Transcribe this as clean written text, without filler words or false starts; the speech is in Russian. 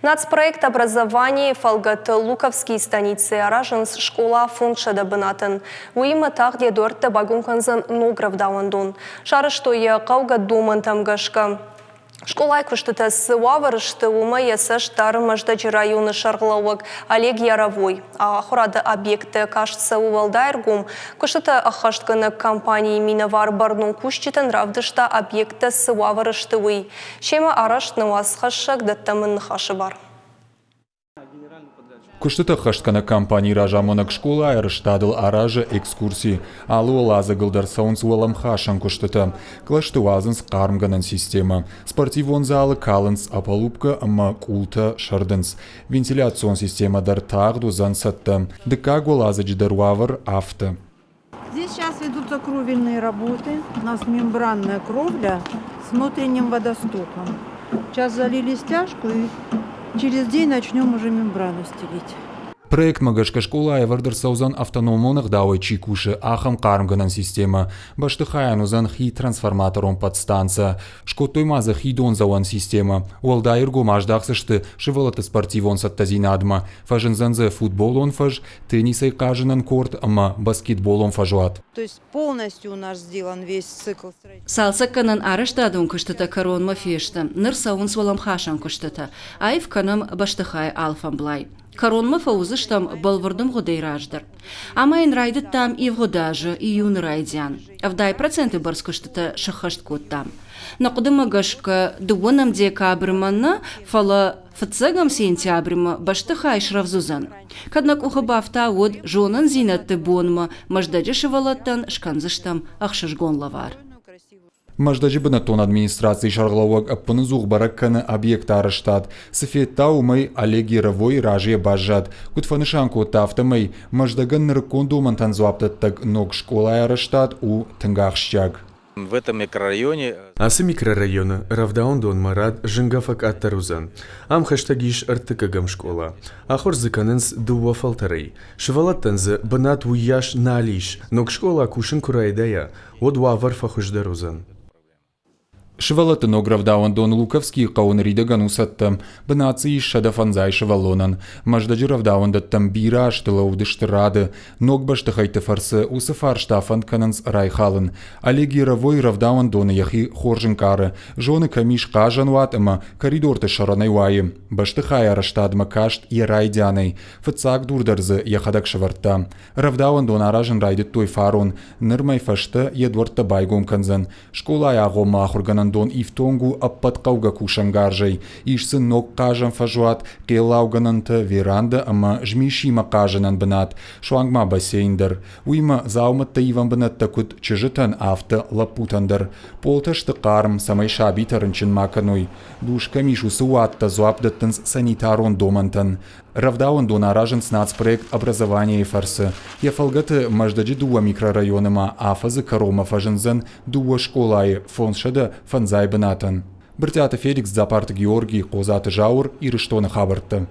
Нацпроект образования Фалгат Луковский станицы Араженс школа функшада бынатын. Уйма тағде дөртті багунканзан ногравдауандун. Шарыштойы қауға думан тамгашка. Школай күштіті сываварышты умы есіш тарымаждачы районы шарғылауық Олег Яровой. Ахурады объекты кашцы увалдайргум. Күштіті ахаштканы компании миновар барнун күштітін равдышта объекты сываварышты уй. Шема араштны уасхашық даттамын хашы бар. Күштіті қаштканы компании ражамонық школа айрыштадыл аражы экскурсии. Алы олазы гылдар саунс уалам хашан күштіті. Клашты уазынс қармганын система. Спортивон залы калынс апалупка ама култа шардынс. Вентиляцион система дар тағду зансатты. Дыка голазы джидаруавар авто. Здесь сейчас ведутся кровельные работы. У нас мембранная кровля с внутренним водостоком. Сейчас залили стяжку и через день начнем уже мембрану стелить. Проект Магашка школа айвардар саузан автономонық дауай чикуши ахам қармганан система. Башты хаянузан хи трансформаторон подстанция. Шкоттой мазы хи дон зауан система. Уалдайр гомаждақсышты шывалаты спортивон саттазинадма. Фажынзанзы футболон фаж, теннисай кажынан корт, ама баскетболон фажуат. То есть полностью у нас сделан весь цикл строительства. Салсакканан арыштадун кыштыта коронма фешта. Ныр саун свалам хашан кыштыта. Айв канам баштыхай алфам блай. Коронма фаузыштам балвардым годайраждар. Амайн райдыт там и в годажы, и юн райдян. Авдай проценты барскыштыта шахашт коттам. Нақуды магашка дуонам декабрыманна фала фыцагам сентябрыма баштыхай шравзузан. Каднак ухабафта от жонан зинатты бонма маждаджы шывалаттан шканзыштам ахшышгон лавар. Маждажы бынатон администрации шарғылауаг аппыны зуғбаракканы объект арыштад. Сыфетта умай Олег Яровой ражия бажад. Кутфанышанку тафтамай маждаган ныркон думантан зуаптаттаг ног школа арыштад у тынгахщаг. В этом микрорайоне... Асы микрорайоны Равдаондон Марад Жингафак Аттарузан. Ам хаштагиш артыкагам школа. Ахор зыканынс дува фалтарей. Шывалаттанзы бынат уяш налиш. Ног школа кушын курайдая. Одуа варфахуждарузан. Шывалаты ногравдауан Дон Луковский қауын ридаган усаттым. Бынации шадафанзай шывалонан. Маждаджы равдауан даттам бира аштыла удыштырады. Ног баштыхайты фарсы усы фарштафан кананс райхалын. Олег Яровой равдауан Доны яхи хоржынкары. Жоны камиш кажан ватыма коридорты шаранай уайым. Баштыхай араштадма кашт и райдянай. Фыцак дурдарзы яхадак шыварта. Равдауан Дон аражын райдыт той фарон. Нырмай фашты едварта байгон канзан. Школа ягома ахурганан Дон ифтонгу аппаткауга кушангаржай. Ишсын ног кажан фажуат, келаугананты веранда, ама жмишима кажанан бынат. Шуангма бассейндер. Уйма зауматта иван бынатта кут чыжытан авто лапутандар. Полташты қарым самай шабитарынчын макануй. Душка мишу суатта зуапдаттынс санитарон домантан. Равдауан Дон аражен нацпроект образования и фарсы. Я фалгаты маждаджи дуа микрорайоныма афазы карома фажынзан дуа школай фоншада фанзай бынатын. Біртяты Феликс Запарты Георгий Қозаты Жауыр ирыштоны хабыртты.